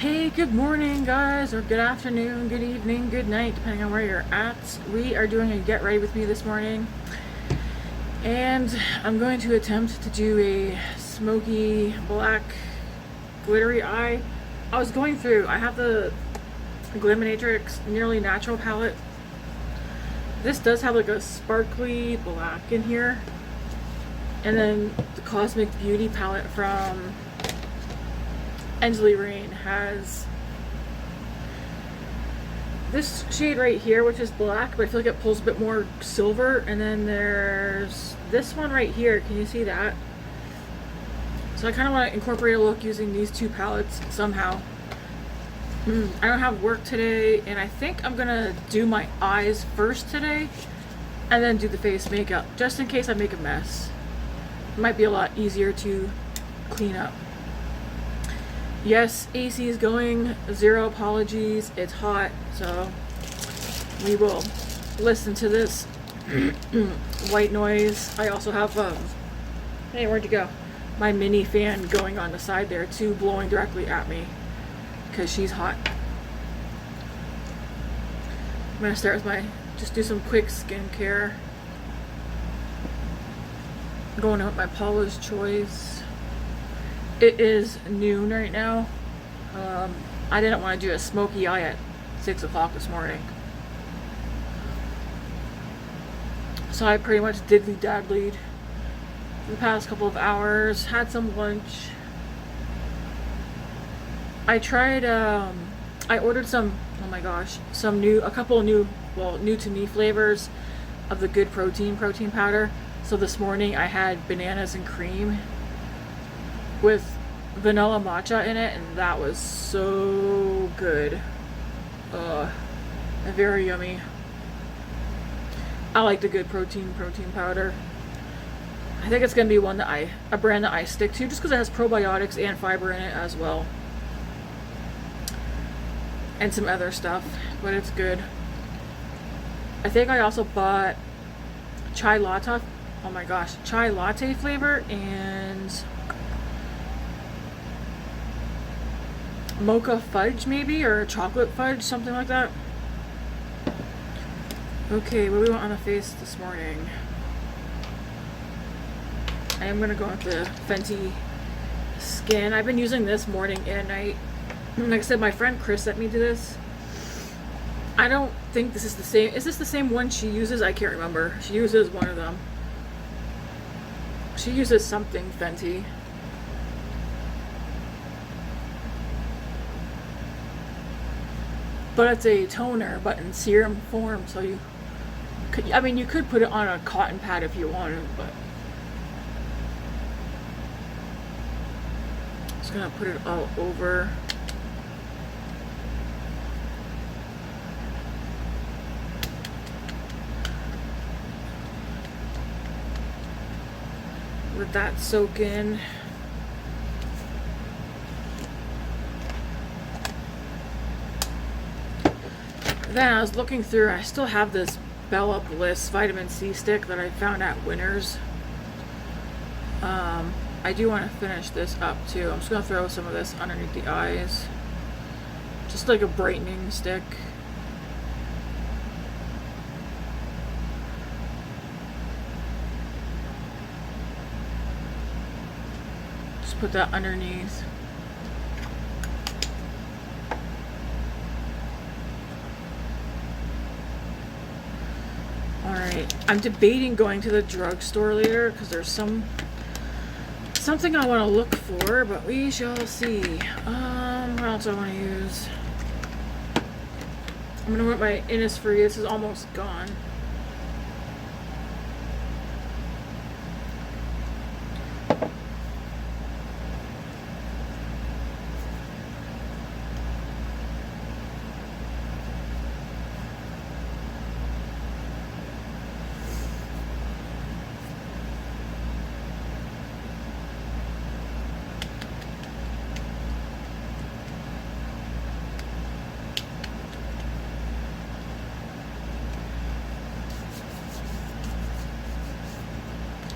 Hey, good morning, guys, or good afternoon, good evening, good night, depending on where you're at. We are doing a get ready with me this morning, and I'm going to attempt to do a smoky black glittery eye. I was going through, I have the Glaminatrix Nearly Natural palette. This does have like a sparkly black in here, and then the Cosmic Beauty palette from Ensleyreign has this shade right here, which is black, but I feel like it pulls a bit more silver. And then there's this one right here. Can you see that? So I kind of want to incorporate a look using these two palettes somehow. I don't have work today, and I think I'm gonna do my eyes first today and then do the face makeup, just in case I make a mess. It might be a lot easier to clean up. Yes, AC is going, zero apologies, it's hot, so we will listen to this white noise. I also have, hey, where'd you go? My mini fan going on the side there too, blowing directly at me, because she's hot. I'm gonna start with just do some quick skincare. Going out with my Paula's Choice. It is noon right now. I didn't want to do a smoky eye at 6 o'clock this morning, so I pretty much diddly-daddlied for the past couple of hours. Had some lunch. I tried, I ordered some, oh my gosh, a couple of new to me flavors of the Good protein powder. So this morning I had bananas and cream with vanilla matcha in it, and that was so good. Very yummy. I like the Good protein powder. I think it's gonna be a brand that I stick to, just because it has probiotics and fiber in it as well, and some other stuff, but it's good. I think I also bought chai latte. Oh my gosh, chai latte flavor and mocha fudge maybe, or chocolate fudge, something like that. Okay, what do we want on the face this morning? I am gonna go with the Fenty Skin. I've been using this morning and night. Like I said, my friend Chris sent me to this. I don't think this is the same. Is this the same one she uses? I can't remember. She uses one of them. She uses something Fenty. But it's a toner, but in serum form, so you could put it on a cotton pad if you wanted, but just gonna put it all over. Let that soak in. Then I was looking through, I still have this Bella Bliss vitamin C stick that I found at Winners. I do want to finish this up too. I'm just going to throw some of this underneath the eyes. Just like a brightening stick. Just put that underneath. Alright, I'm debating going to the drugstore later because there's something I want to look for, but we shall see. What else do I want to use? I'm gonna put my Innisfree. This is almost gone.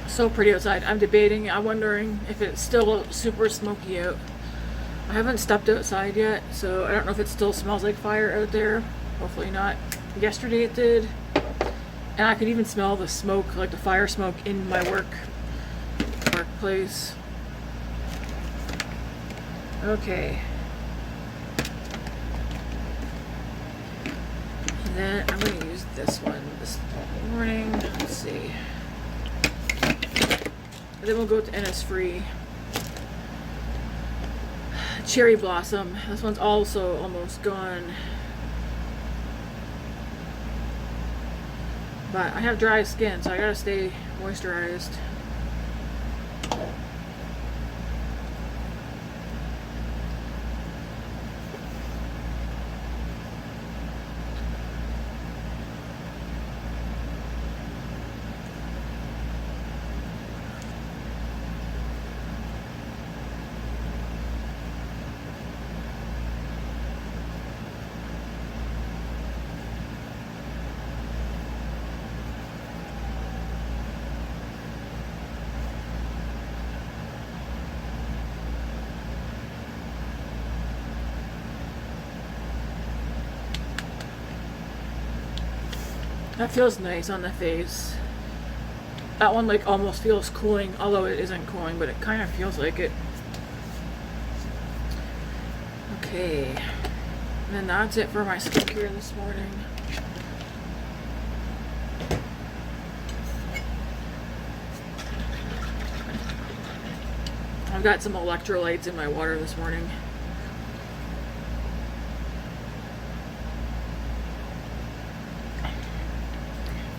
So pretty outside. I'm wondering if it's still super smoky out. I haven't stepped outside yet, so I don't know if it still smells like fire out there. Hopefully not. Yesterday it did. And I could even smell the smoke, like the fire smoke in my workplace. Okay. And then I'm going to use this one this morning. Let's see. And then we'll go to Innisfree. Cherry Blossom. This one's also almost gone. But I have dry skin, so I gotta stay moisturized. That feels nice on the face. That one like almost feels cooling, although it isn't cooling, but it kind of feels like it. Okay. And then that's it for my skincare this morning. I've got some electrolytes in my water this morning.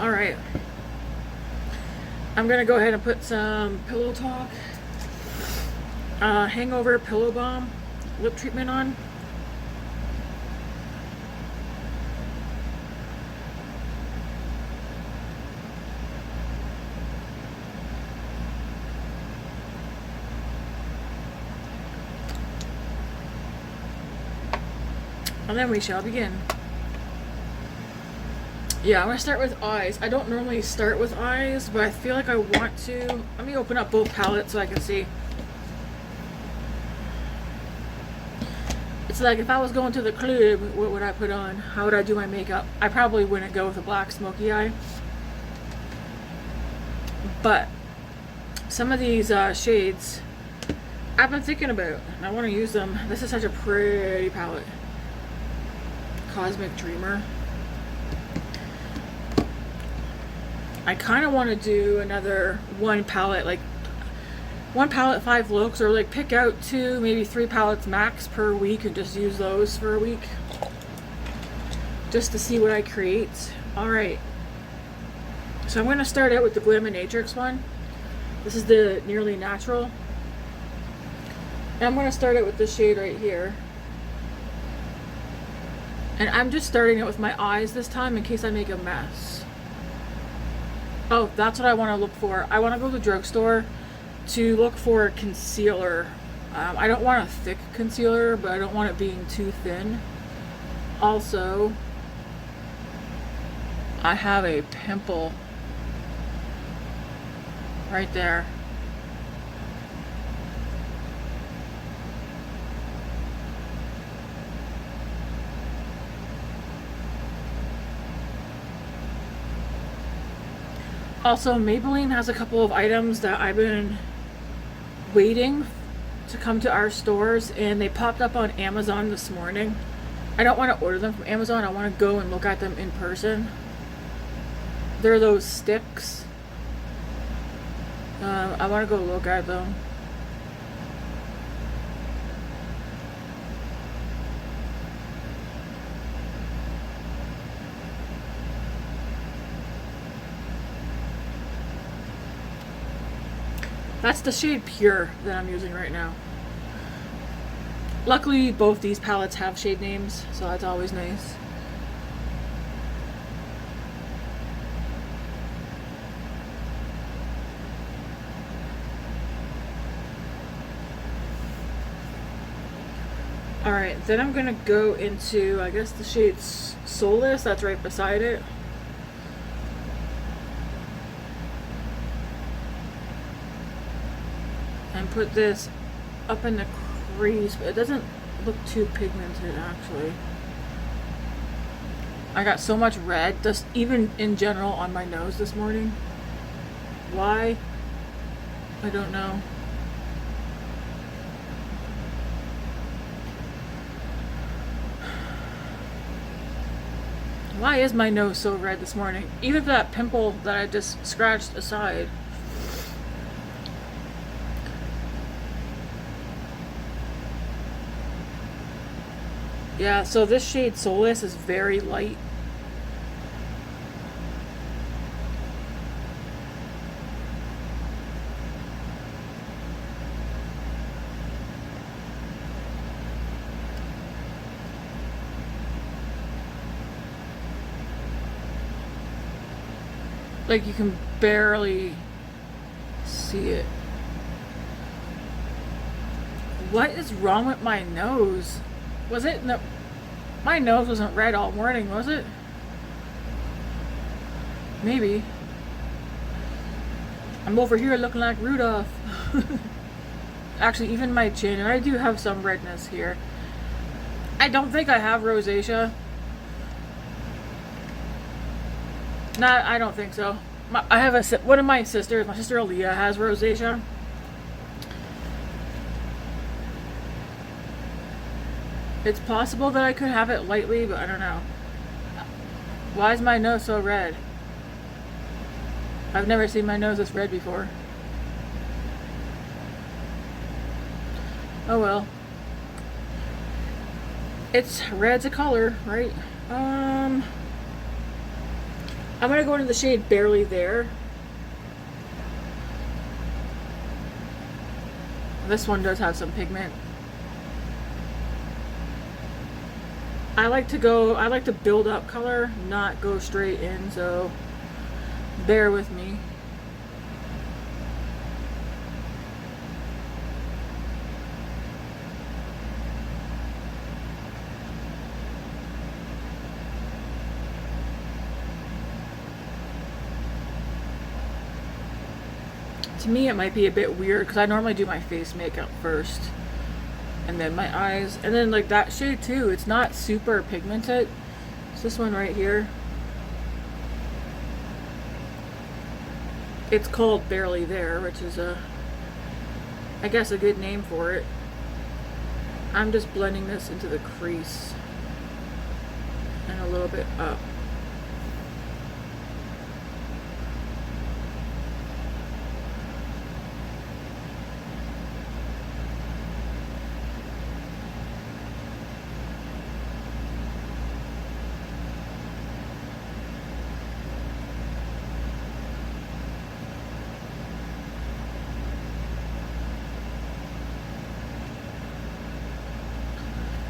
Alright, I'm going to go ahead and put some Pillow Talk Hangover Pillow Balm lip treatment on. And then we shall begin. Yeah, I'm going to start with eyes. I don't normally start with eyes, but I feel like I want to. Let me open up both palettes so I can see. It's like if I was going to the club, what would I put on? How would I do my makeup? I probably wouldn't go with a black smoky eye. But some of these shades I've been thinking about, and I want to use them. This is such a pretty palette. Cosmic Dreamer. I kind of want to do another one palette, like one palette, 5 looks, or like pick out 2, maybe 3 palettes max per week and just use those for a week. Just to see what I create. Alright. So I'm going to start out with the Glaminatrix one. This is the Nearly Natural. And I'm going to start out with this shade right here. And I'm just starting it with my eyes this time in case I make a mess. Oh, that's what I want to look for. I want to go to the drugstore to look for a concealer. I don't want a thick concealer, but I don't want it being too thin. Also, I have a pimple right there. Also, Maybelline has a couple of items that I've been waiting to come to our stores, and they popped up on Amazon this morning. I don't want to order them from Amazon. I want to go and look at them in person. They're those sticks. I want to go look at them. That's the shade Pure that I'm using right now. Luckily, both these palettes have shade names, so that's always nice. Alright, then I'm gonna go into, I guess, the shade Soulless, that's right beside it. And put this up in the crease, but it doesn't look too pigmented actually. I got so much red, just even in general on my nose this morning. Why? I don't know. Why is my nose so red this morning? Even for that pimple that I just scratched aside. Yeah, so this shade Solace is very light. Like you can barely see it. What is wrong with my nose? Was it? No, my nose wasn't red all morning, was it? Maybe. I'm over here looking like Rudolph. Actually, even my chin, and I do have some redness here. I don't think I have rosacea. Nah, I don't think so. I have one of my sisters, my sister Aaliyah, has rosacea. It's possible that I could have it lightly, but I don't know. Why is my nose so red? I've never seen my nose this red before. Oh well. It's red's a color, right? I'm gonna go into the shade Barely There. This one does have some pigment. I like to build up color, not go straight in, so bear with me. To me, it might be a bit weird because I normally do my face makeup first and then my eyes, and then like that shade too, it's not super pigmented. It's this one right here. It's called Barely There, which is I guess a good name for it. I'm just blending this into the crease and a little bit up.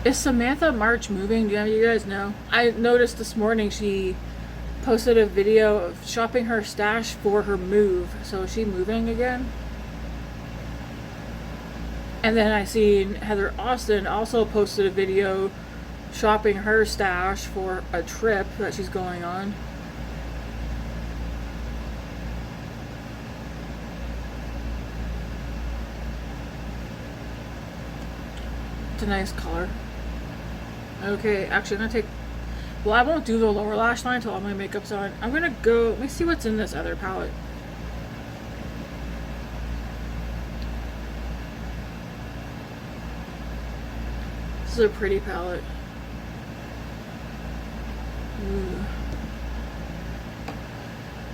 Is Samantha March moving? Do you guys know? I noticed this morning she posted a video of shopping her stash for her move. So is she moving again? And then I seen Heather Austin also posted a video shopping her stash for a trip that she's going on. It's a nice color. Okay, actually I'm gonna take, well, I won't do the lower lash line until all my makeup's on. I'm gonna go, let me see what's in this other palette. This is a pretty palette. Ooh.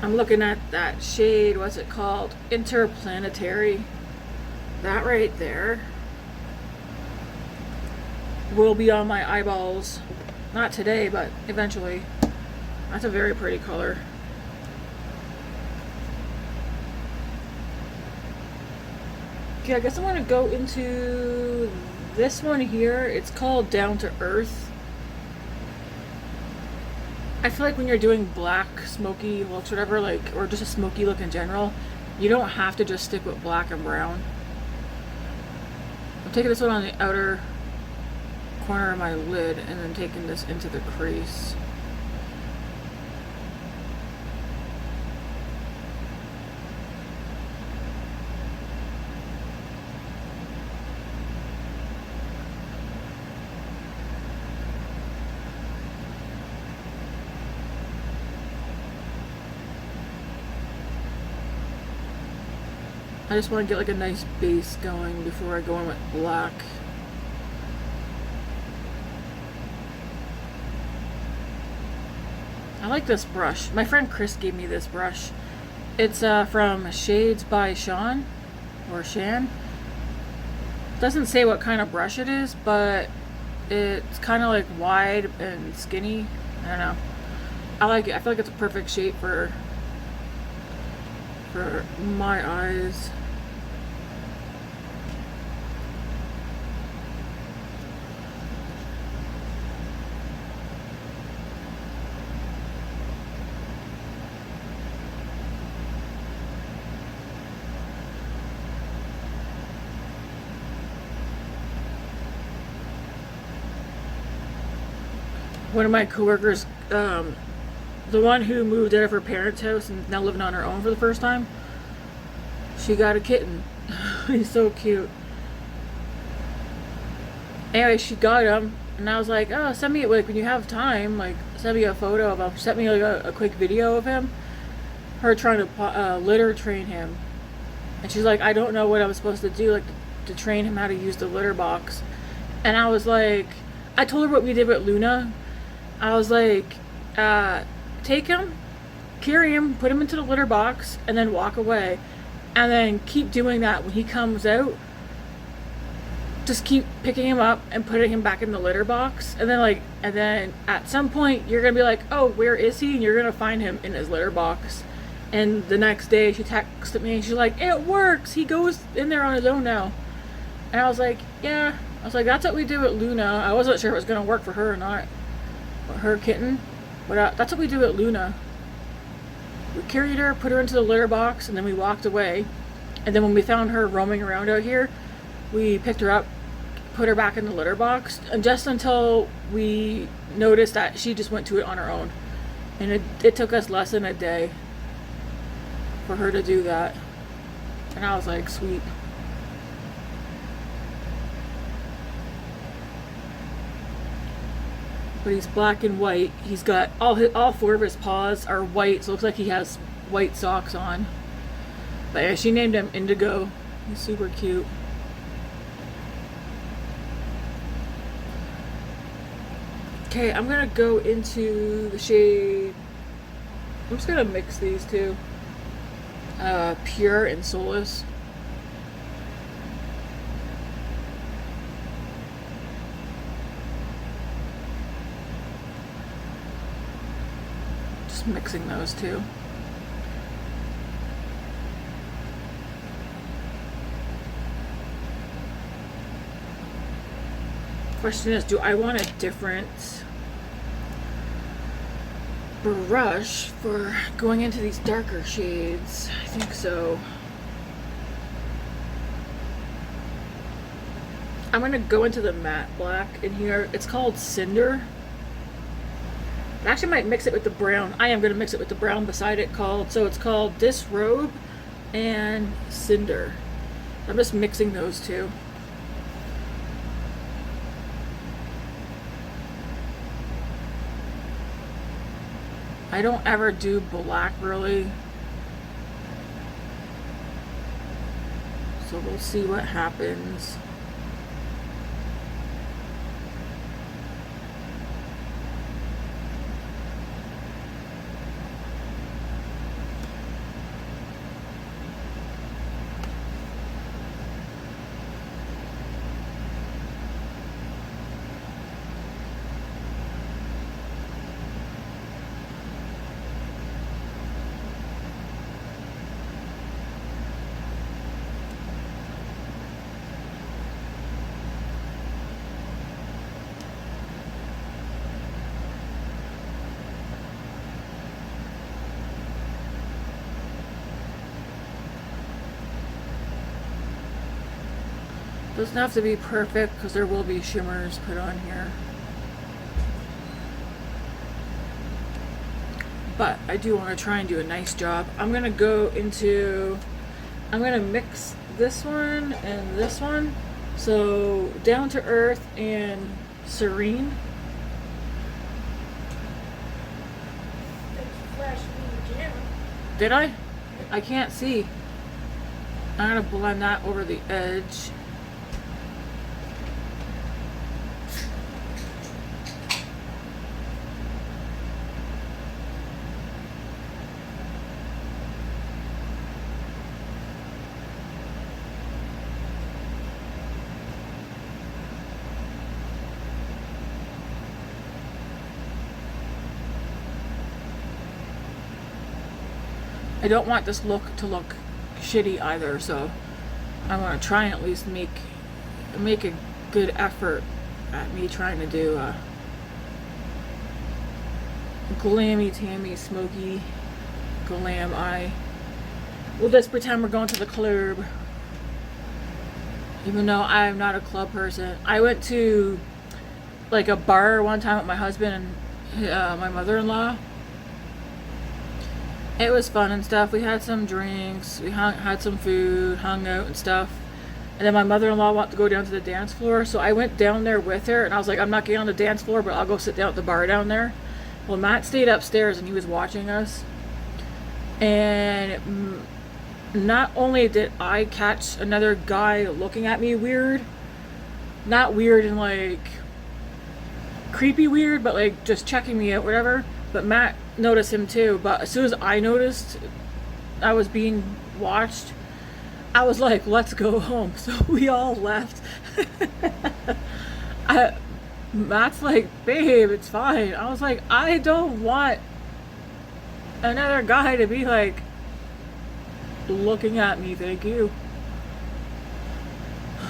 I'm looking at that shade, what's it called? Interplanetary. That right there will be on my eyeballs. Not today, but eventually. That's a very pretty color. Okay, I guess I want to go into this one here. It's called Down to Earth. I feel like when you're doing black, smoky looks, whatever, like, or just a smoky look in general, you don't have to just stick with black and brown. I'm taking this one on the outer corner of my lid and then taking this into the crease. I just want to get like a nice base going before I go in with black. I like this brush. My friend Chris gave me this brush. It's from Shades by Sean or Shan. Doesn't say what kind of brush it is, but it's kind of like wide and skinny. I don't know. I like it. I feel like it's a perfect shape for my eyes. One of my coworkers, the one who moved out of her parents' house and now living on her own for the first time, she got a kitten. He's so cute. Anyway, she got him, and I was like, oh, send me, like, when you have time, like, send me a photo of him. She sent me like a quick video of him, her trying to litter train him. And she's like, I don't know what I'm supposed to do, like, to train him how to use the litter box. And I was like, I told her what we did with Luna. I was like, take him, carry him, put him into the litter box, and then walk away. And then keep doing that when he comes out. Just keep picking him up and putting him back in the litter box. And then at some point, you're going to be like, oh, where is he? And you're going to find him in his litter box. And the next day, she texted me, and she's like, it works. He goes in there on his own now. And I was like, yeah. I was like, that's what we do with Luna. I wasn't sure if it was going to work for her or not. Her kitten, but that's what we do at Luna. We carried her, put her into the litter box, and then we walked away. And then when we found her roaming around out here, we picked her up, put her back in the litter box, and just until we noticed that she just went to it on her own. And it took us less than a day for her to do that. And I was like, sweet. But he's black and white. He's got all four of his paws are white, so it looks like he has white socks on. But yeah, she named him Indigo. He's super cute. Okay, I'm gonna go into the shade. I'm just gonna mix these two. Pure and Soulless. Mixing those two. Question is, do I want a different brush for going into these darker shades? I think so. I'm gonna go into the matte black in here. It's called Cinder. I actually might mix it with the brown. I am going to mix it with the brown beside it so it's called Disrobe and Cinder. I'm just mixing those two. I don't ever do black really. So we'll see what happens. Doesn't have to be perfect because there will be shimmers put on here. But I do want to try and do a nice job. I'm going to mix this one and this one. So Down to Earth and Serene. Did you flash me again? Did I? I can't see. I'm gonna blend that over the edge. I don't want this look to look shitty either, so I want to try and at least make a good effort at me trying to do a glammy tammy smoky glam eye. We'll just pretend we're going to the club, even though I'm not a club person. I went to like a bar one time with my husband and my mother-in-law. It was fun and stuff. We had some drinks, we had some food, hung out and stuff. And then my mother-in-law wanted to go down to the dance floor, so I went down there with her, and I was like, I'm not getting on the dance floor, but I'll go sit down at the bar down there. Well, Matt stayed upstairs and he was watching us. And not only did I catch another guy looking at me weird, not weird and like creepy weird, but like just checking me out, whatever. But Matt noticed him too. But as soon as I noticed I was being watched, I was like, let's go home. So we all left. Matt's like, babe, it's fine. I was like, I don't want another guy to be like looking at me, thank you.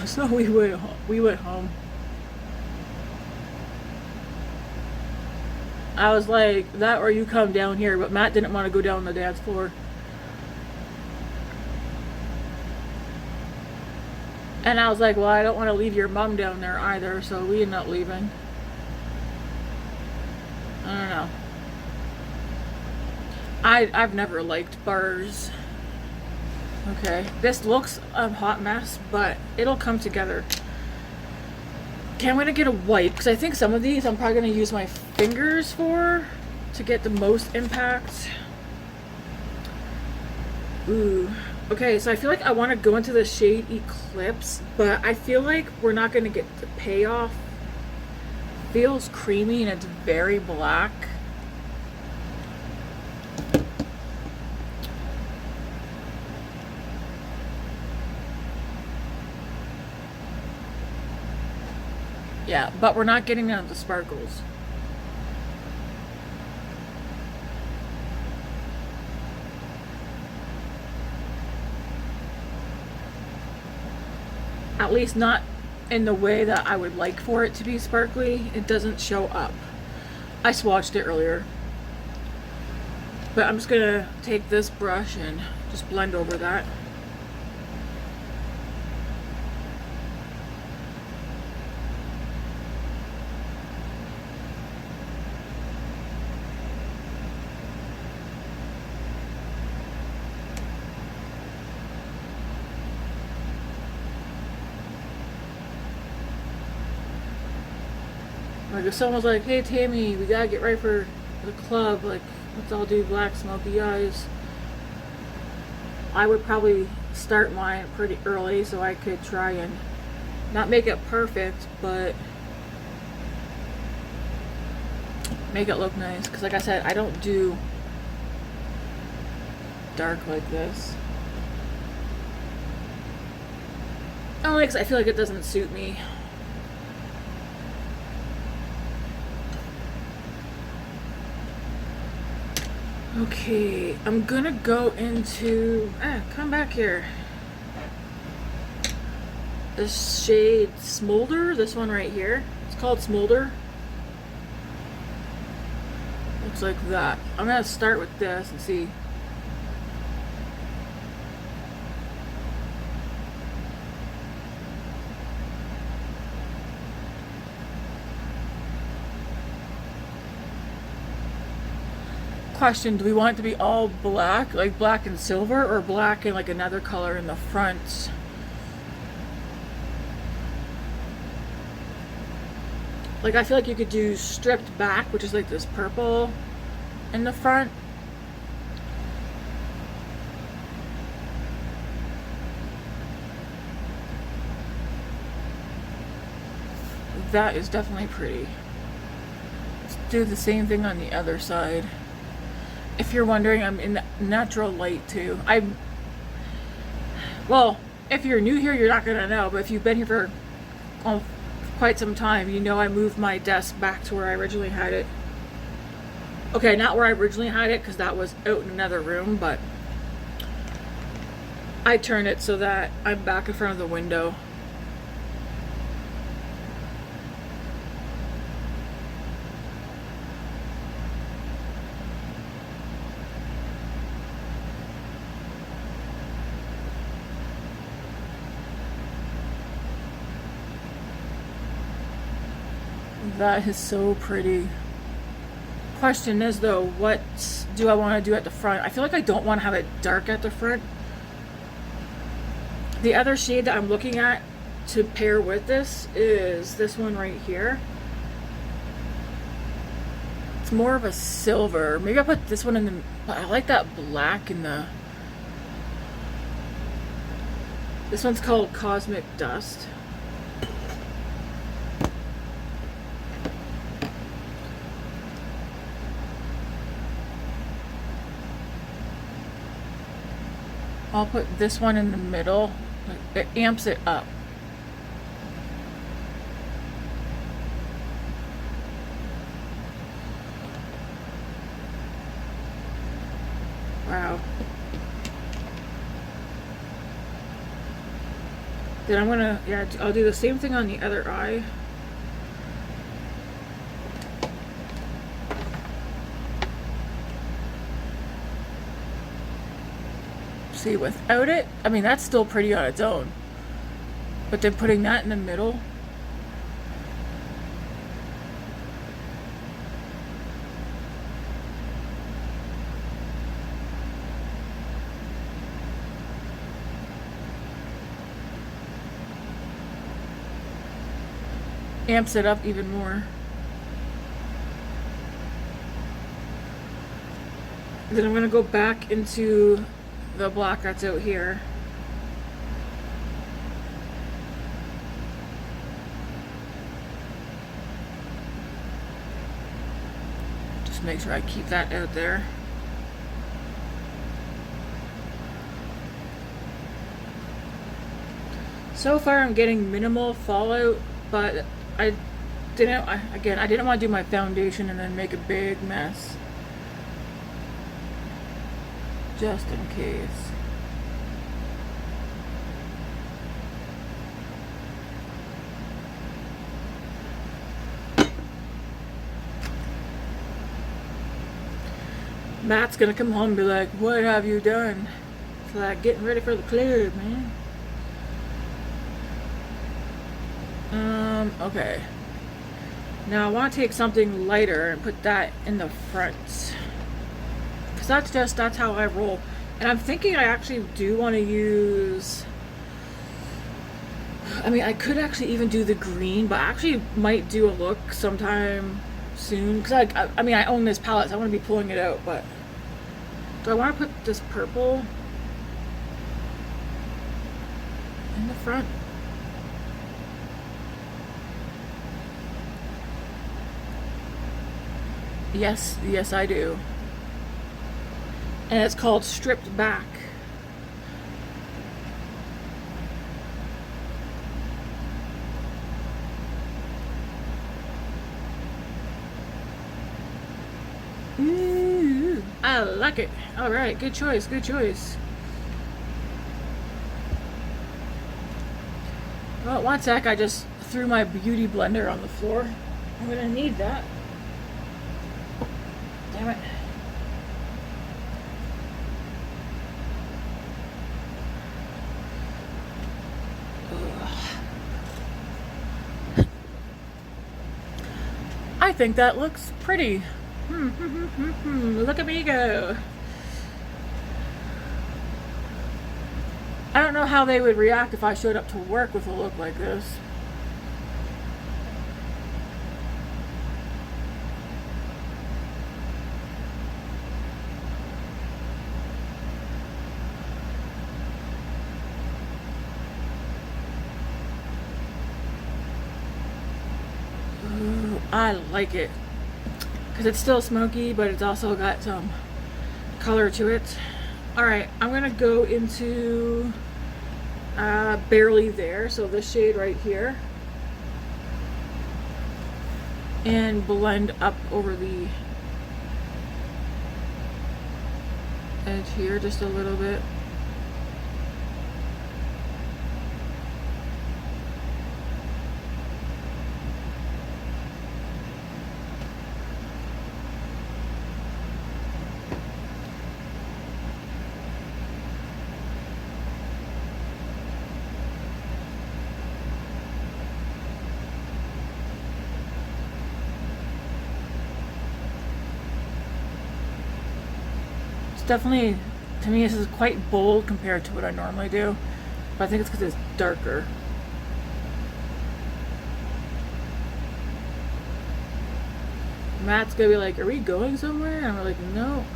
So we went home. I was like, that or you come down here, but Matt didn't want to go down the dance floor. And I was like, well, I don't want to leave your mom down there either, so we ended up leaving. I don't know. I've never liked bars. Okay, this looks a hot mess, but it'll come together. Okay, I'm gonna get a wipe, because I think some of these I'm probably gonna use my fingers for to get the most impact. Ooh. Okay, so I feel like I want to go into the shade Eclipse, but I feel like we're not gonna get the payoff. Feels creamy and it's very black. Yeah, but we're not getting none of the sparkles. At least not in the way that I would like for it to be sparkly. It doesn't show up. I swatched it earlier. But I'm just gonna take this brush and just blend over that. Like if someone's like, hey Tammy, we gotta get ready for the club, like let's all do black smoky eyes, I would probably start mine pretty early so I could try and not make it perfect, but make it look nice. Because like I said, I don't do dark like this. Only because I feel like it doesn't suit me. Okay, I'm gonna go into, come back here. This shade Smolder, this one right here. It's called Smolder. Looks like that. I'm gonna start with this and see. Question, do we want it to be all black, like black and silver, or black and like another color in the front? Like I feel like you could do stripped back, which is like this purple in the front. That is definitely pretty. Let's do the same thing on the other side. If you're wondering, I'm in natural light too. Well, if you're new here, you're not gonna know, but if you've been here for quite some time, you know I moved my desk back to where I originally had it. Okay, not where I originally had it, because that was out in another room, but I turned it so that I'm back in front of the window. That is so pretty. Question is though, what do I want to do at the front? I feel like I don't want to have it dark at the front. The other shade that I'm looking at to pair with this is this one right here. It's more of a silver. Maybe I'll put this one in the... I like that black in the... This one's called Cosmic Dust. I'll put this one in the middle. It amps it up. Wow. Then I'm gonna, yeah, I'll do the same thing on the other eye. See, without it, I mean, that's still pretty on its own. But then putting that in the middle. Amps it up even more. Then I'm gonna go back into the black that's out here. Just make sure I keep that out there. So far I'm getting minimal fallout, but I didn't want to do my foundation and then make a big mess. Just in case. Matt's gonna come home and be like, what have you done? It's like getting ready for the club, man. Okay. Now I want to take something lighter and put that in the front. That's how I roll. And I'm thinking I actually do want to use, I mean, I could actually even do the green, but I actually might do a look sometime soon, because I mean, I own this palette, so I want to be pulling it out. But do I want to put this purple in the front? Yes, I do. And it's called Stripped Back. Ooh, I like it. All right, good choice, good choice. Well, one sec, I just threw my beauty blender on the floor. I'm gonna need that. Damn it. I think that looks pretty. Look at me go. I don't know how they would react if I showed up to work with a look like this. Ooh, I like it because it's still smoky, but it's also got some color to it. All right, I'm gonna go into Barely There, so this shade right here, and blend up over the edge here just a little bit. Definitely, to me, this is quite bold compared to what I normally do, but I think it's because it's darker. Matt's gonna be like, are we going somewhere? And I'm like, no.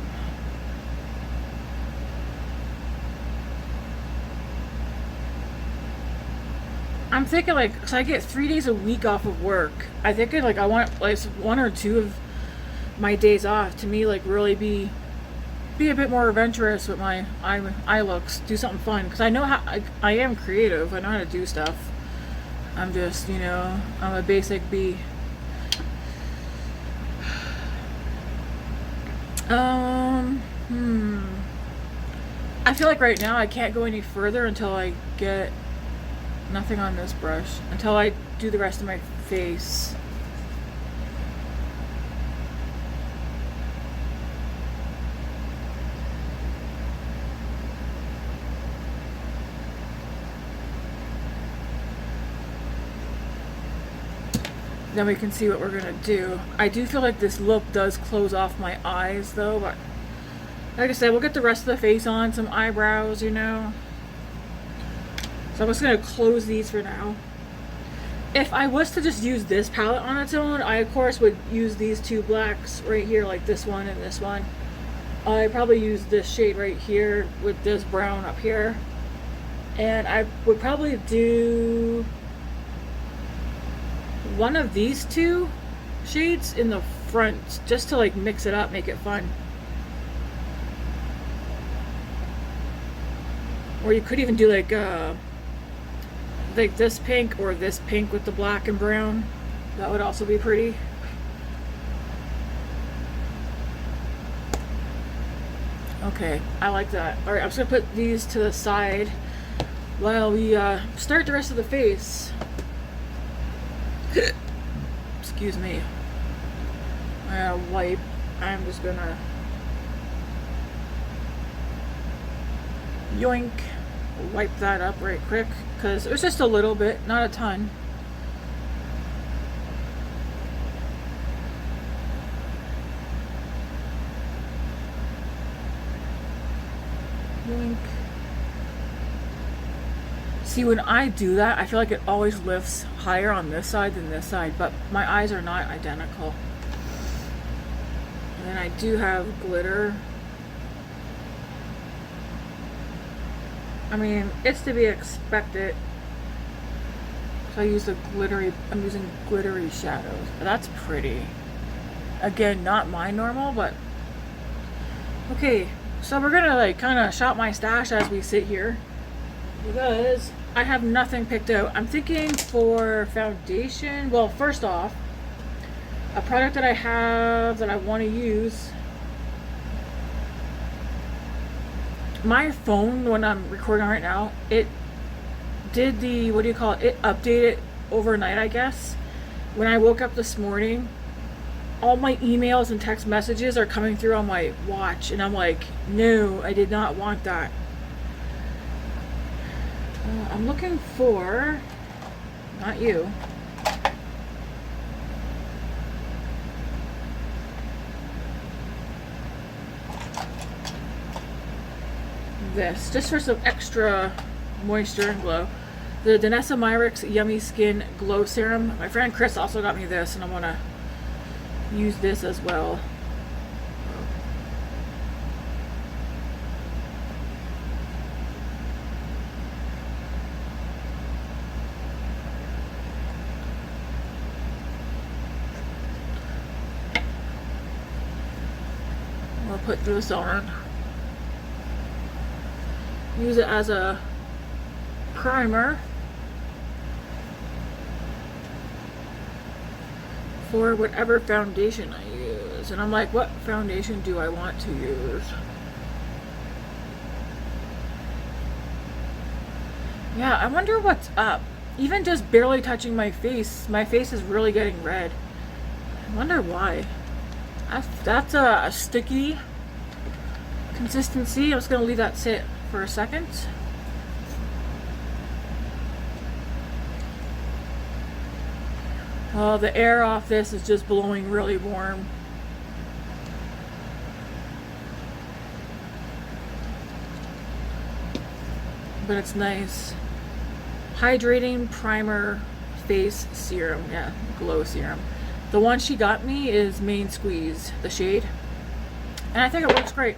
I'm thinking like, cause I get 3 days a week off of work. I think like I want like 1 or 2 of my days off to me like really be a bit more adventurous with my eye looks, do something fun, because I know how I am creative. I know how to do stuff. I'm just, you know, I'm a basic bee. I feel like right now I can't go any further until I get nothing on this brush, until I do the rest of my face. Then we can see what we're gonna do. I do feel like this look does close off my eyes though, but like I said, we'll get the rest of the face on, some eyebrows, you know. So I'm just gonna close these for now. If I was to just use this palette on its own, I of course would use these 2 blacks right here, like this one and this one. I probably use this shade right here with this brown up here. And I would probably do one of these 2 shades in the front just to like mix it up, make it fun. Or you could even do like this pink or this pink with the black and brown. That would also be pretty. Okay, I like that. All right, I'm just gonna put these to the side while we start the rest of the face. Excuse me. I'm gonna wipe. I'm just gonna yoink, wipe that up right quick because it was just a little bit, not a ton. Yoink. See, when I do that, I feel like it always lifts higher on this side than this side, but my eyes are not identical. And then I do have glitter. I mean, it's to be expected. So I use the glittery, I'm using glittery shadows. That's pretty. Again, not my normal, but okay. So we're gonna like kind of shop my stash as we sit here because I have nothing picked out. I'm thinking for foundation. Well, first off, a product that I have that I want to use. My phone, when I'm recording right now, it did the, what do you call it? It updated overnight, I guess. When I woke up this morning, all my emails and text messages are coming through on my watch, and I'm like, no, I did not want that. I'm looking for, not you. This, just for some extra moisture and glow. The Danessa Myricks Yummy Skin Glow Serum. My friend Chris also got me this, and I'm gonna use this as well. put this on. Use it as a primer for whatever foundation I use. And I'm like, what foundation do I want to use? Yeah, I wonder what's up. Even just barely touching my face is really getting red. I wonder why. That's a sticky consistency. I'm just gonna leave that sit for a second. Oh, the air off this is just blowing really warm. But it's nice. Hydrating primer face serum. Yeah, glow serum. The one she got me is Main Squeeze, the shade. And I think it works great.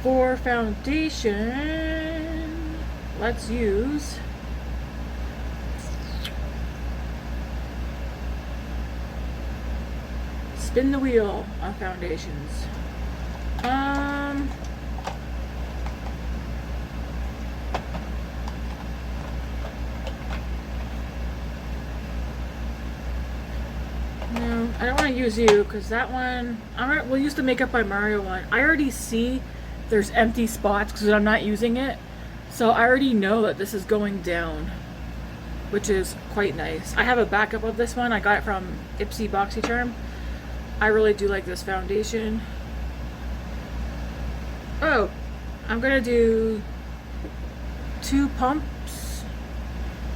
For foundation, let's use spin the wheel on foundations. No, I don't want to use you because that one, we'll use the Makeup by Mario one. I already see there's empty spots because I'm not using it. So I already know that this is going down, which is quite nice. I have a backup of this one. I got it from Ipsy BoxyCharm. I really do like this foundation. Oh, I'm gonna do 2 pumps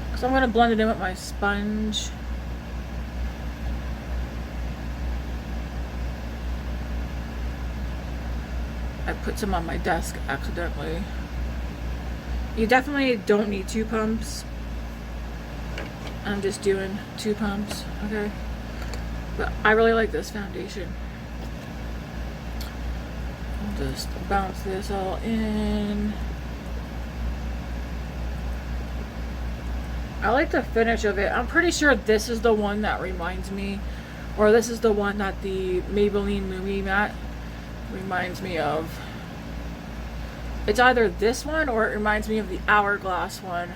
because I'm gonna blend it in with my sponge. I put some on my desk accidentally. You definitely don't need 2 pumps. I'm just doing 2 pumps, okay? But I really like this foundation. I'll just bounce this all in. I like the finish of it. I'm pretty sure this is the one that reminds me, or this is the one that the Maybelline Movie Matte reminds me of. It's either this one or it reminds me of the Hourglass one.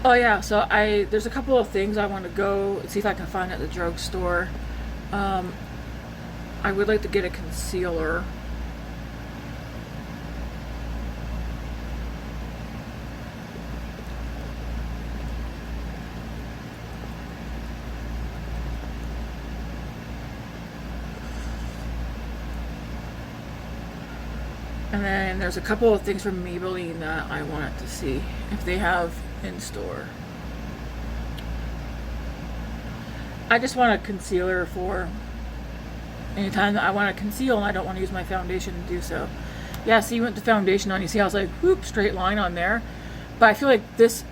Oh yeah, so there's a couple of things I want to go see if I can find at the drugstore. I would like to get a concealer. And then there's a couple of things from Maybelline that I wanted to see if they have in store. I just want a concealer for anytime that I want to conceal and I don't want to use my foundation to do so. Yeah, see, you went the foundation on, you see I was like, whoop, straight line on there. But I feel like this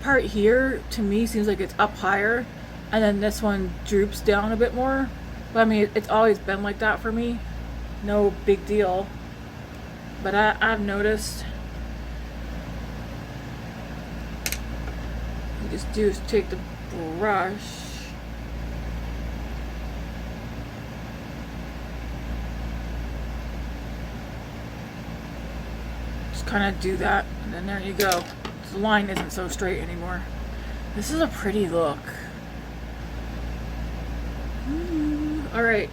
part here, to me, seems like it's up higher. And then this one droops down a bit more. But I mean, it's always been like that for me. No big deal. But I've noticed. You just do is take the brush. Just kind of do that, and then there you go. The line isn't so straight anymore. This is a pretty look. Alright,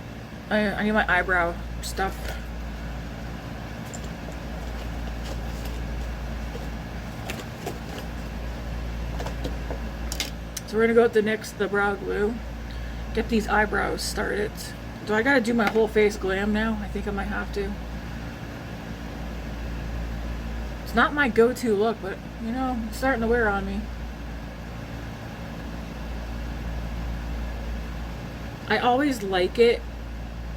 I need my eyebrow stuff. So we're gonna go with the NYX, the brow glue. Get these eyebrows started. Do I gotta do my whole face glam now? I think I might have to. It's not my go-to look, but you know, it's starting to wear on me. I always like it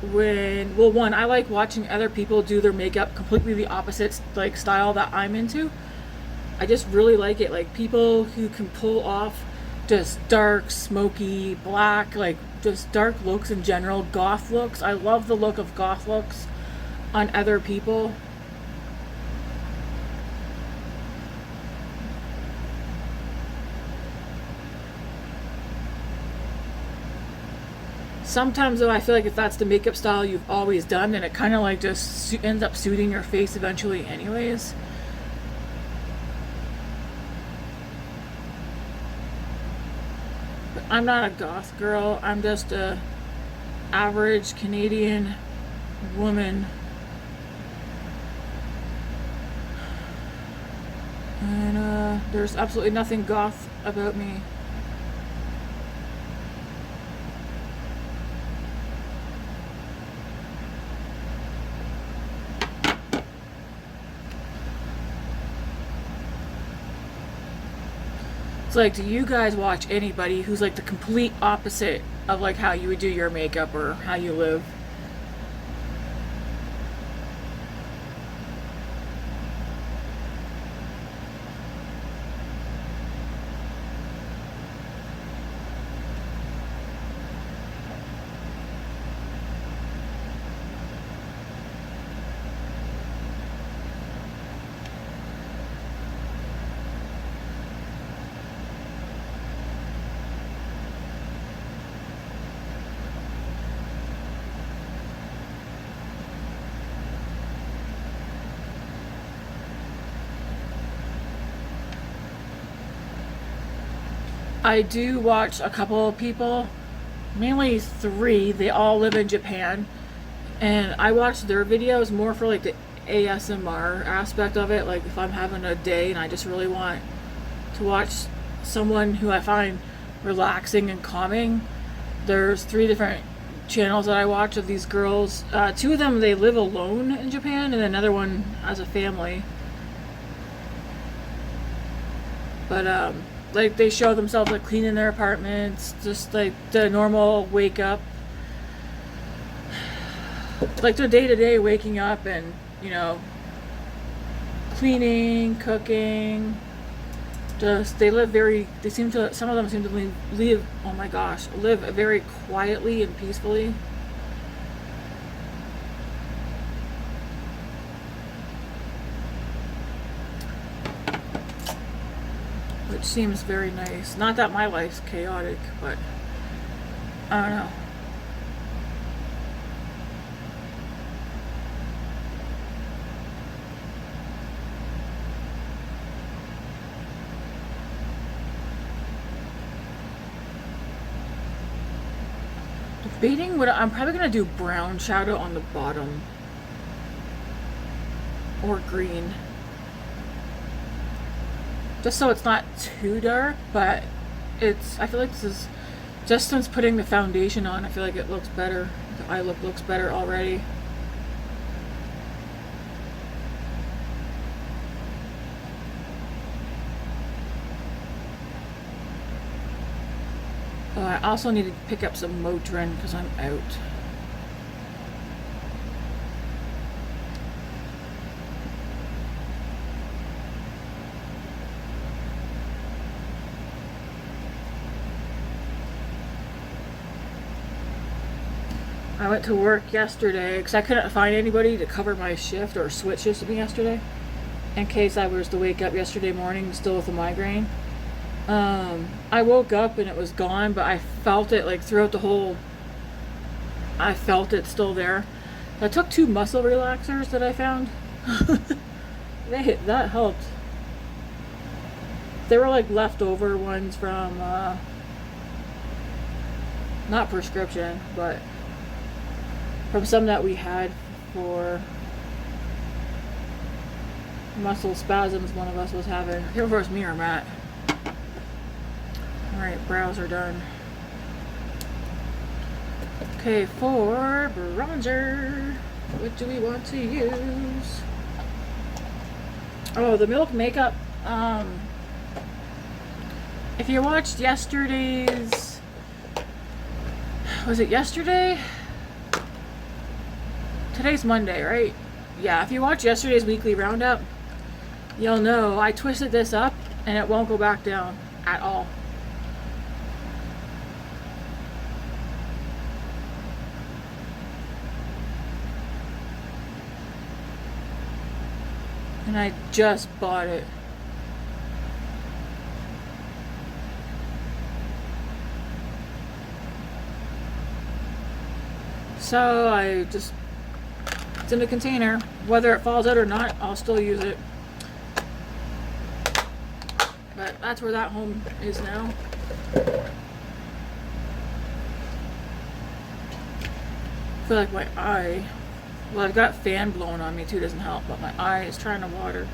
when, well, one, I like watching other people do their makeup completely the opposite like style that I'm into. I just really like it, like people who can pull off just dark, smoky, black, like just dark looks in general, goth looks. I love the look of goth looks on other people. Sometimes though, I feel like if that's the makeup style you've always done, then it kind of like just ends up suiting your face eventually anyways. But I'm not a goth girl. I'm just a average Canadian woman. And there's absolutely nothing goth about me. It's like, do you guys watch anybody who's like the complete opposite of like how you would do your makeup or how you live? I do watch a couple of people, mainly 3. They all live in Japan, and I watch their videos more for like the ASMR aspect of it. Like if I'm having a day and I just really want to watch someone who I find relaxing and calming, there's 3 different channels that I watch of these girls. 2 of them, they live alone in Japan, and another one as a family. But like they show themselves like cleaning their apartments, just like the normal wake up, like their day-to-day waking up and, you know, cleaning, cooking. Just they live very, they seem to, some of them seem to live, oh my gosh, live very quietly and peacefully. Which seems very nice. Not that my life's chaotic, but I don't know. Debating what I'm probably gonna do brown shadow on the bottom or green. Just so it's not too dark, but it's, I feel like this is, just since putting the foundation on, I feel like it looks better. The eye look looks better already. I also need to pick up some Motrin because I'm out. I went to work yesterday because I couldn't find anybody to cover my shift or switch shifts with me yesterday in case I was to wake up yesterday morning still with a migraine. I woke up and it was gone, but I felt it like throughout the whole, I felt it still there. I took 2 muscle relaxers that I found. That helped. They were like leftover ones from, not prescription, but from some that we had for muscle spasms one of us was having. I can't remember if it was me or Matt. Alright, brows are done. Okay, for bronzer, what do we want to use? Oh, the Milk Makeup. If you watched yesterday's, was it yesterday? Today's Monday, right? Yeah, if you watch yesterday's weekly roundup, you'll know I twisted this up and it won't go back down at all. And I just bought it. So I just, it's in a container. Whether it falls out or not, I'll still use it. But that's where that home is now. I feel like my eye, well, I've got fan blowing on me too, doesn't help, but my eye is trying to water.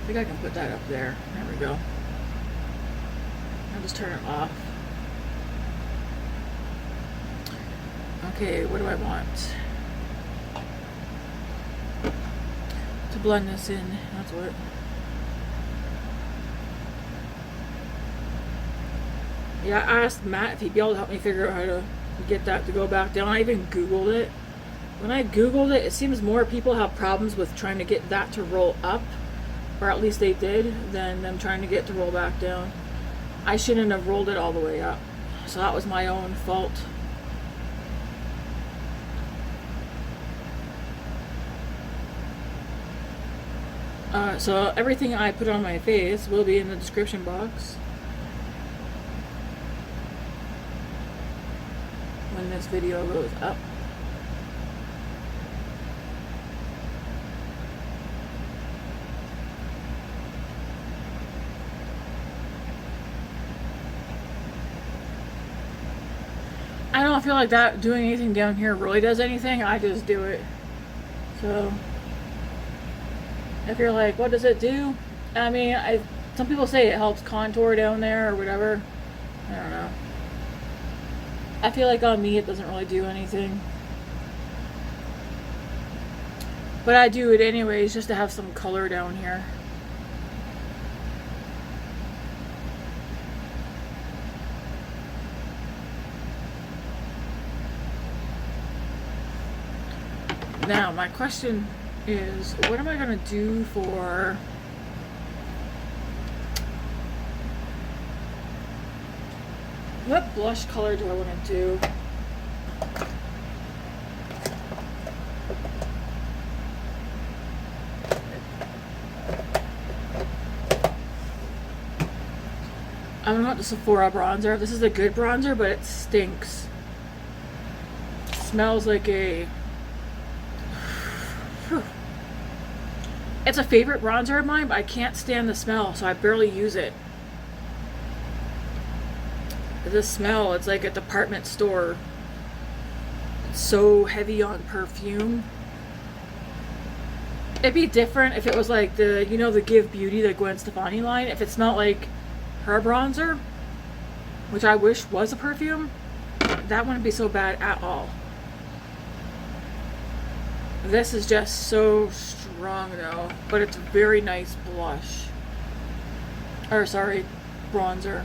I think I can put that up there. There we go. I'll just turn it off. Okay, what do I want? To blend this in, that's what. Yeah, I asked Matt if he'd be able to help me figure out how to get that to go back down. I even Googled it. When I Googled it, it seems more people have problems with trying to get that to roll up, or at least they did, than them trying to get to roll back down. I shouldn't have rolled it all the way up. So that was my own fault. So everything I put on my face will be in the description box when this video goes up. I don't feel like that doing anything down here really does anything. I just do it. So if you're like, what does it do? I mean, some people say it helps contour down there or whatever. I don't know. I feel like on me it doesn't really do anything. But I do it anyways just to have some color down here. Now, my question is, what am I going to do for what blush color do I want to do? I don't want the Sephora bronzer. This is a good bronzer, but it stinks. It smells like a... It's a favorite bronzer of mine, but I can't stand the smell, so I barely use it. The smell, it's like a department store. It's so heavy on perfume. It'd be different if it was like the, you know, the Give Beauty, the Gwen Stefani line. If it smelled like her bronzer, which I wish was a perfume, that wouldn't be so bad at all. This is just so strong though, but it's a very nice blush. Or sorry, bronzer.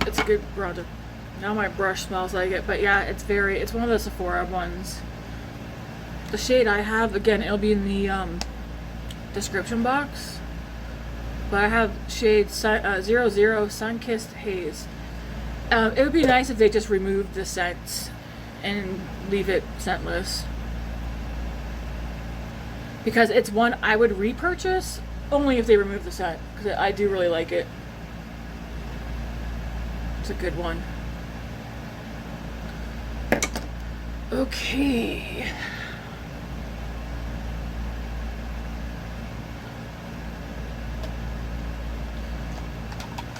It's a good bronzer. Now my brush smells like it, but yeah, it's one of the Sephora ones. The shade I have, again, it'll be in the description box, but I have shade 00 SunKissed Haze. It would be nice if they just removed the scents and leave it scentless, because it's one I would repurchase only if they remove the scent, because I do really like it. A good one. Okay.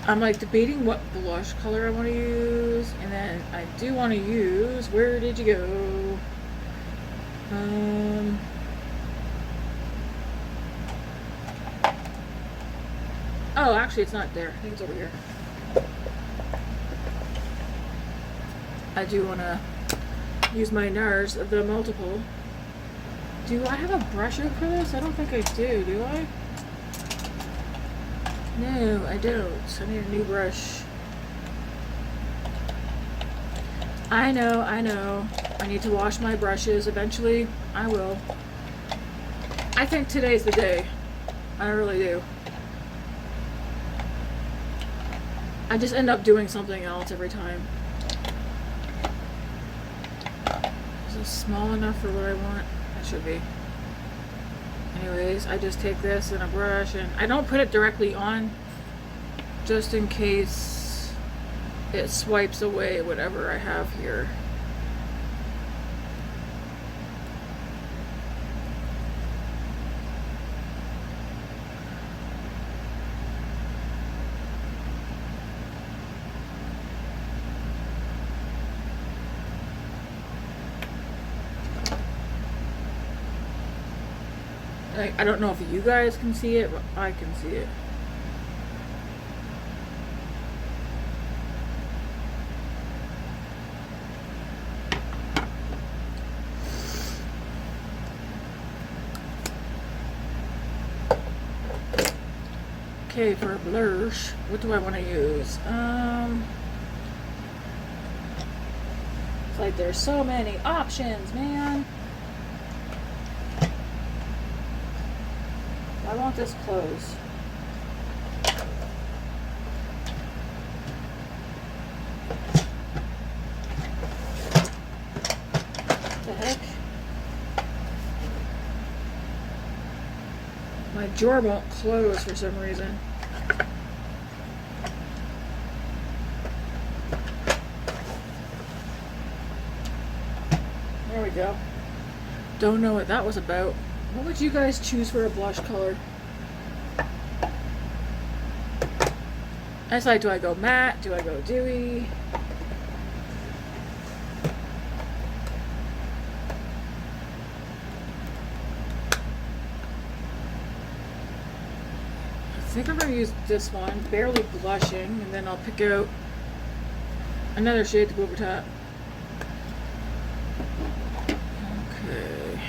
I'm like debating what blush color I want to use, and then I do want to use, where did you go? Oh, actually it's not there. I think it's over here. I do want to use my Nars, the multiple. Do I have a brush out for this? I don't think I do I? No, I don't. I need a new brush. I know. I need to wash my brushes. Eventually, I will. I think today's the day. I really do. I just end up doing something else every time. Is this small enough for what I want? It should be. Anyways, I just take this in a brush and I don't put it directly on just in case it swipes away whatever I have here. I don't know if you guys can see it, but I can see it. Okay, for a blush, what do I want to use? It's like there's so many options, man. I want this closed. What the heck? My drawer won't close for some reason. There we go. Don't know what that was about. What would you guys choose for a blush color? It's like, do I go matte? Do I go dewy? I think I'm going to use this one, Barely Blushing, and then I'll pick out another shade to go over top. Okay.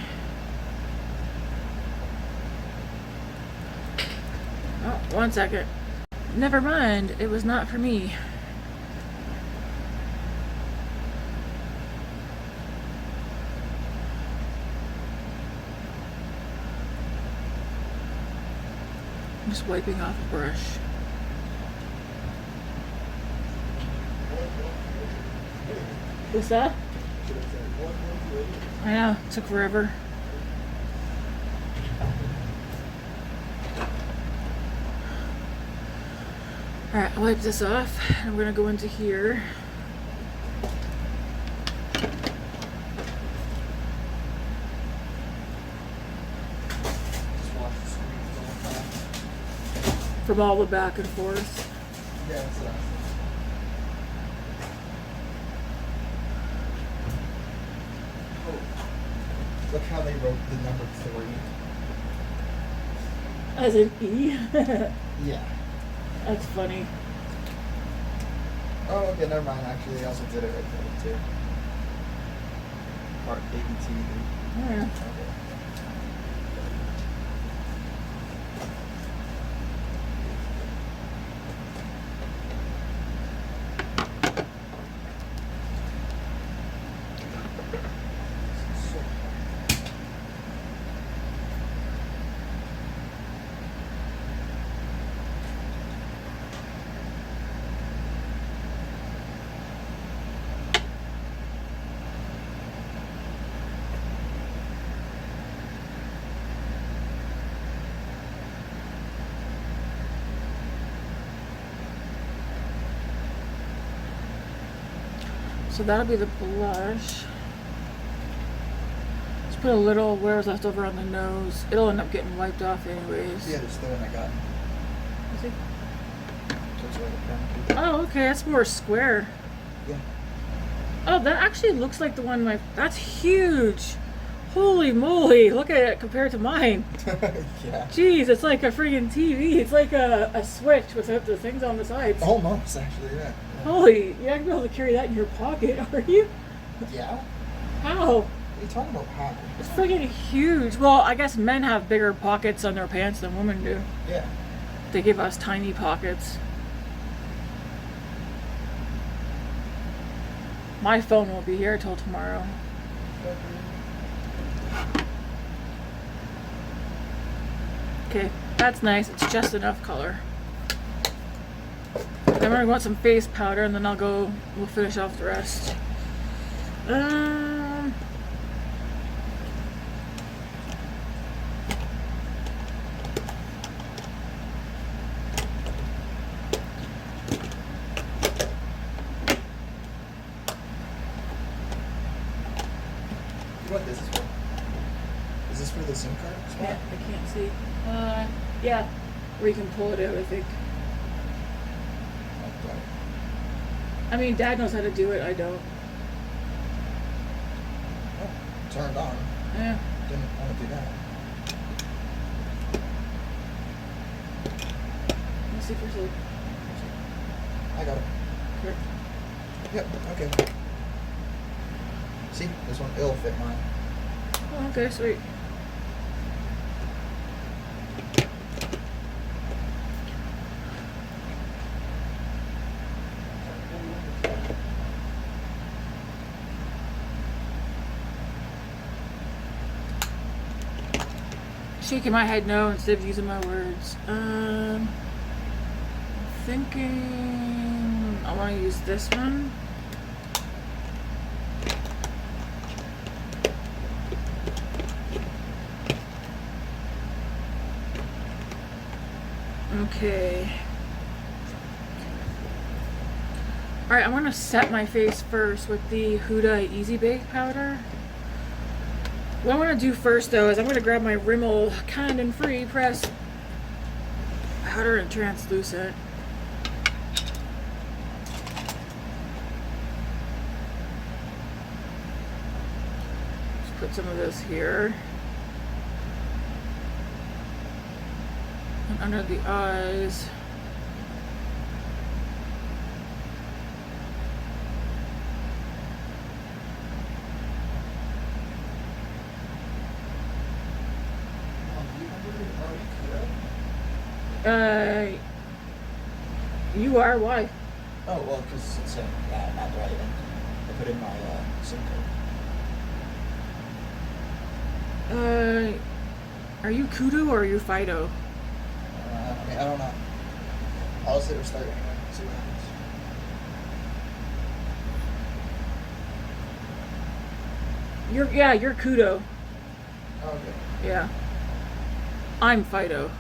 Oh, 1 second. Never mind, it was not for me. I'm just wiping off a brush. What's that? I know, it took forever. Alright, I'll wipe this off. I'm gonna go into here. From all the back and forth. Yeah, that's what I was thinking. Oh, look how they wrote the number 3. As in E? Yeah. That's funny. Oh, okay, never mind. Actually, they also did it right there, too. Part ABT. Yeah. Okay. So that'll be the blush. Just put a little where was left over on the nose. It'll end up getting wiped off anyways. Yeah, that's the one I got. Is it? That's right up there. Oh, okay, that's more square. Yeah. Oh, that actually looks like the one that's huge. Holy moly, look at it compared to mine. Yeah. Jeez, it's like a friggin' TV. It's like a switch without the things on the sides. Almost, actually, yeah. Holy, you're not gonna be able to carry that in your pocket, are you? Yeah? How? What are you talking about, how? It's friggin' huge. Well, I guess men have bigger pockets on their pants than women do. Yeah. They give us tiny pockets. My phone won't be here till tomorrow. Okay, that's nice. It's just enough color. Then we're gonna want some face powder, and then we'll finish off the rest. What this is for? Is this for the SIM card spot? Yeah, I can't see. Yeah, where you can pull it out, I think. Okay. I mean, Dad knows how to do it. I don't. Oh, turned on. Yeah. Didn't want to do that. Let's see if there's a. I got it. Here. Yep, okay. See, this one, it'll fit mine. Oh, okay, sweet. Shaking my head no instead of using my words. Thinking I want to use this one. Okay. Alright, I'm going to set my face first with the Huda Easy Bake Powder. What I want to do first, though, is I'm going to grab my Rimmel Kind and Free Press Powder and Translucent. Just put some of this here. And under the eyes. You are? Why? Oh, well, because it's not the right end. I put in my SIM card. Are you Kudu or are you Fido? I mean, I don't know. I'll just hit restart anyway. See what happens. You're Kudo. Oh, okay. Yeah. I'm Fido.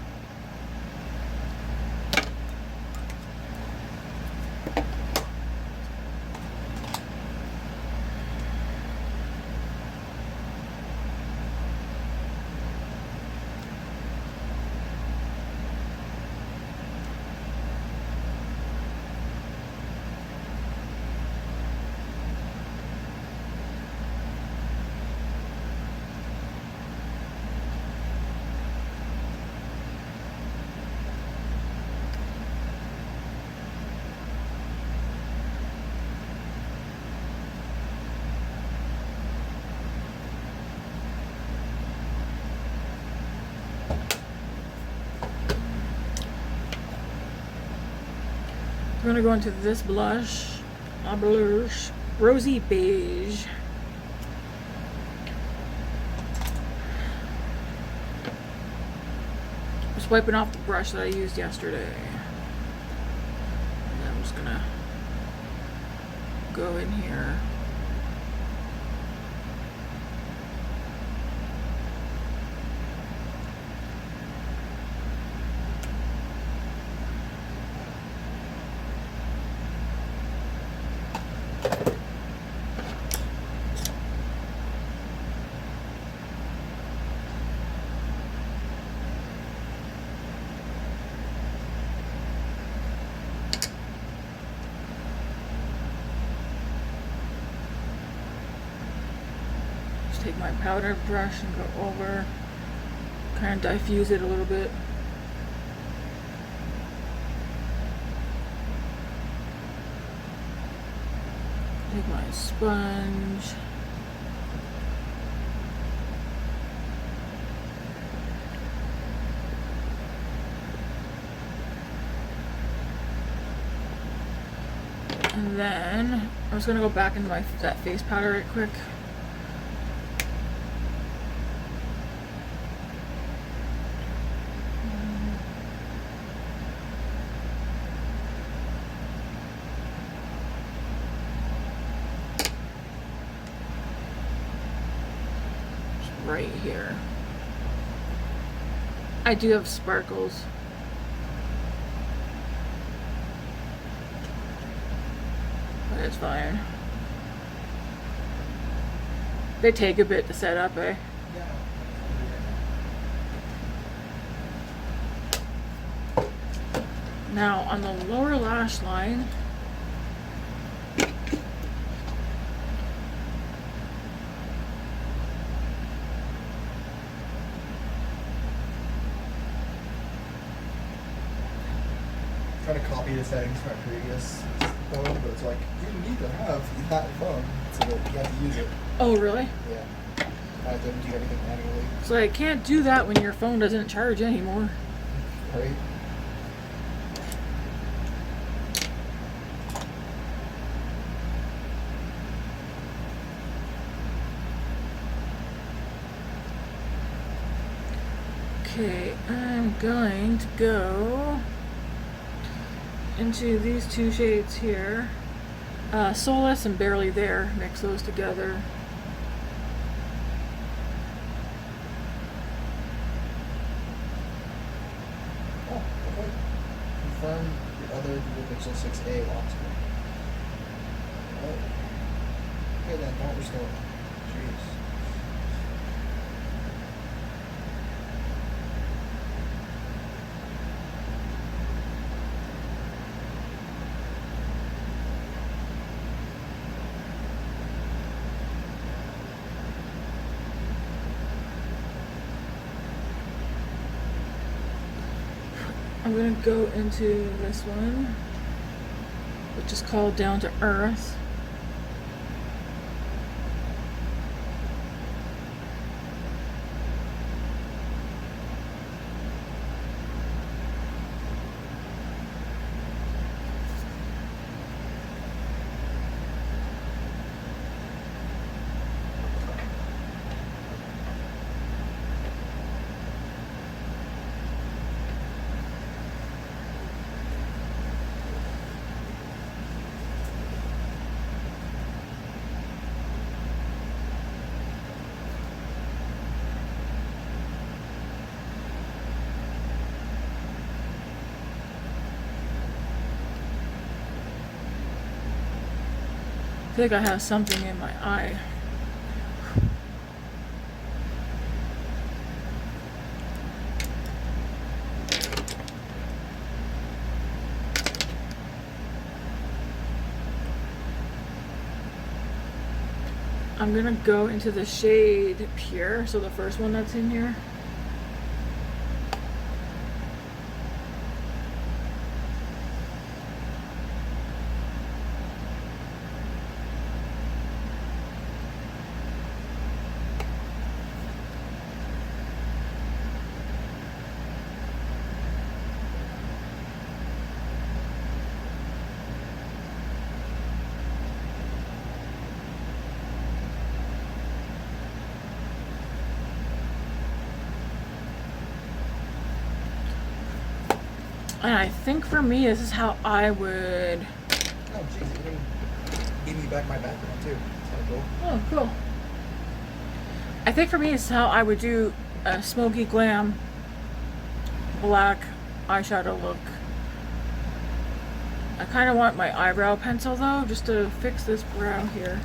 We're gonna go into this blush, Rosy Beige. Just wiping off the brush that I used yesterday. And I'm just gonna go in here. Just take my powder brush and go over, kind of diffuse it a little bit. Take my sponge. And then I'm just gonna go back into that face powder right quick. Right here. I do have sparkles. But it's fine. They take a bit to set up, eh? Yeah. Now on the lower lash line, Trying to copy the settings from my previous phone, but it's like you need to have that phone, so that you have to use it. oh really? Yeah. I didn't do anything manually. So I can't do that when your phone doesn't charge anymore. Right? Okay, I'm going to go into these two shades here. Solace and Barely There. Mix those together. Oh, okay. Confirm the other Google Pixel 6a locks. Oh. Okay then, don't restore. Jeez. I'm going to go into this one, which is called Down to Earth. I feel like I have something in my eye. I'm gonna go into the shade Pure, so the first one that's in here. And I think for me, this is how I would... Oh, jeez, you even gave me back my background, too. That's kind of cool. Oh, cool. I think for me, this is how I would do a Smokey Glam black eyeshadow look. I kind of want my eyebrow pencil, though, just to fix this brow here.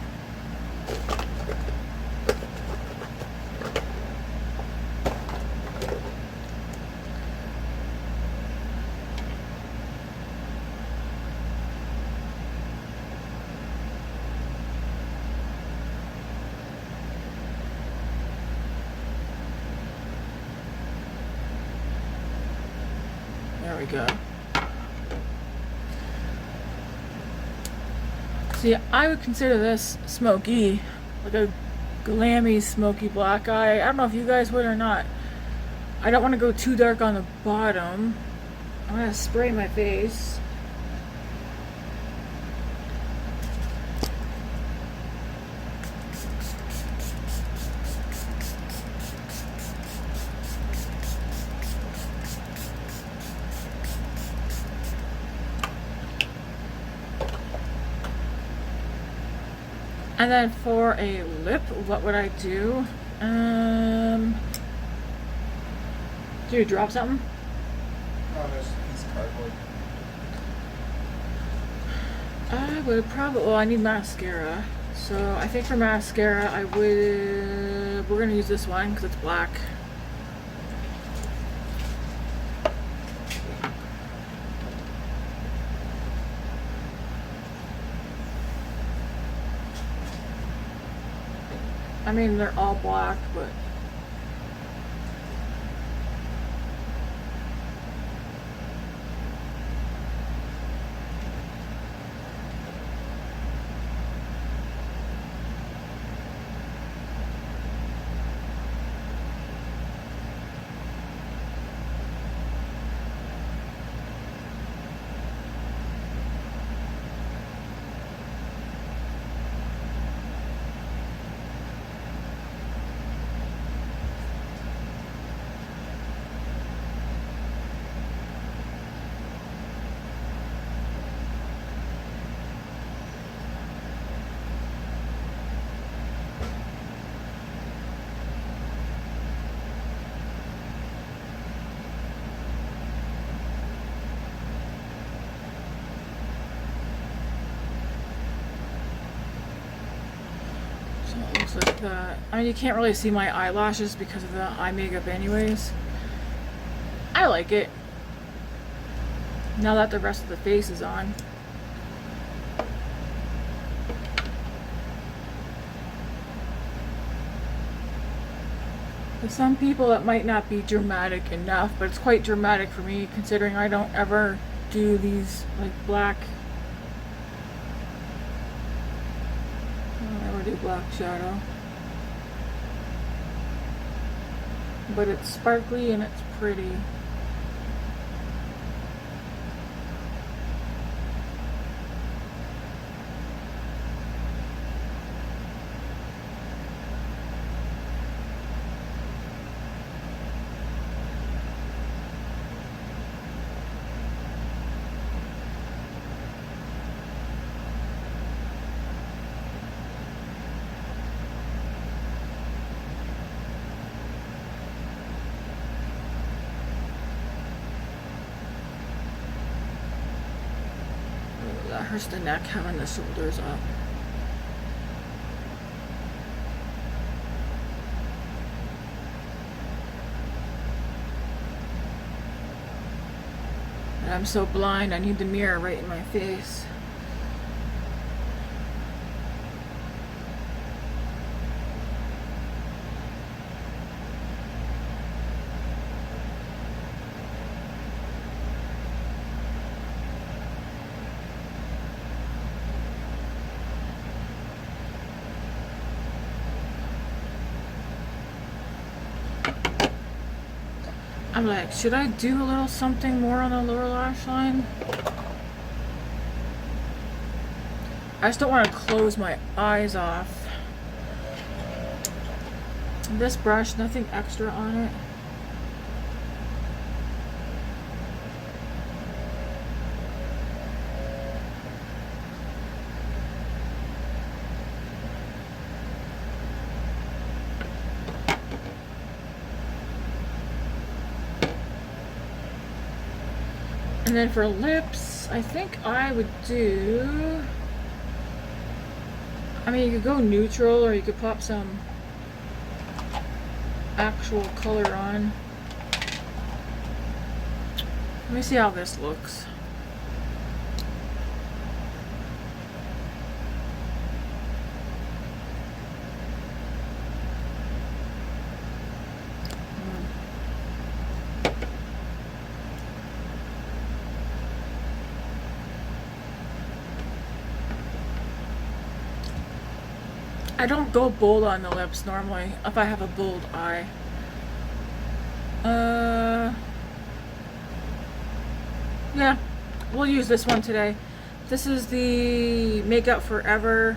we go. See, I would consider this smoky, like a glammy smoky black eye. I don't know if you guys would or not. I don't want to go too dark on the bottom. I'm going to spray my face. And then for a lip, what would I do? Did you drop something? Oh, there's a piece of cardboard. I would probably, well, I need mascara. So I think for mascara, we're gonna use this one because it's black. I mean, they're all black, but like that. I mean, you can't really see my eyelashes because of the eye makeup anyways. I like it. Now that the rest of the face is on. For some people it might not be dramatic enough, but it's quite dramatic for me considering I don't ever do these like black. Do black shadow, but it's sparkly and it's pretty. That hurts the neck having the shoulders up. And I'm so blind, I need the mirror right in my face. I'm like, should I do a little something more on the lower lash line? I just don't want to close my eyes off. This brush, nothing extra on it. And then for lips, I think I would do, I mean, you could go neutral or you could pop some actual color on. Let me see how this looks. I don't go bold on the lips normally if I have a bold eye. Yeah, we'll use this one today. This is the Makeup Forever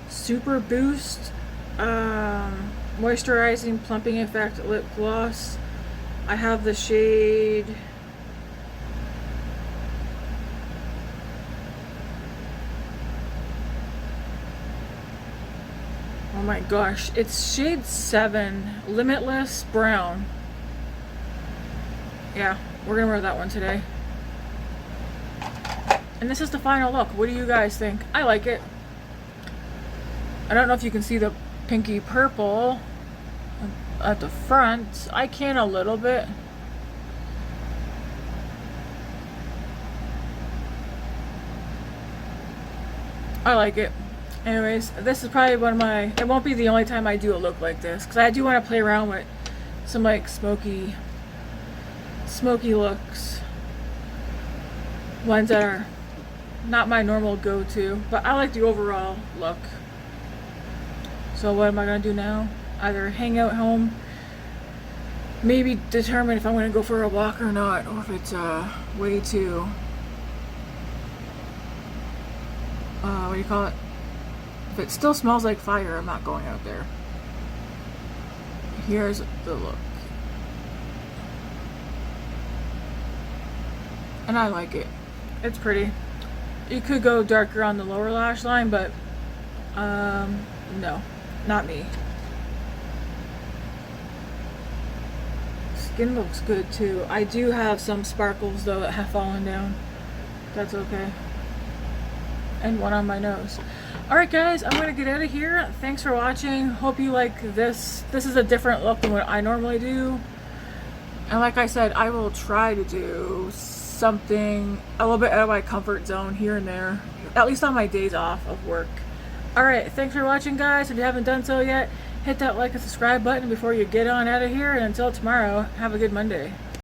Super Boost Moisturizing Plumping Effect Lip Gloss. I have the shade oh my gosh, it's shade 7, Limitless Brown. Yeah, we're gonna wear that one today. And this is the final look. What do you guys think? I like it. I don't know if you can see the pinky purple at the front. I can a little bit. I like it. Anyways, this is probably one of my, it won't be the only time I do a look like this, because I do want to play around with some like smoky looks. Ones that are not my normal go-to, but I like the overall look. So what am I going to do now? Either hang out home, maybe determine if I'm going to go for a walk or not, or if it's way too, what do you call it? If it still smells like fire, I'm not going out there. Here's the look. And I like it. It's pretty. You could go darker on the lower lash line, but no, not me. Skin looks good too. I do have some sparkles though that have fallen down. That's okay. And one on my nose. Alright guys, I'm gonna get out of here. Thanks for watching. Hope you like this. This is a different look than what I normally do. And like I said, I will try to do something a little bit out of my comfort zone here and there, at least on my days off of work. Alright, thanks for watching guys. If you haven't done so yet, hit that like and subscribe button before you get on out of here, and until tomorrow, have a good Monday.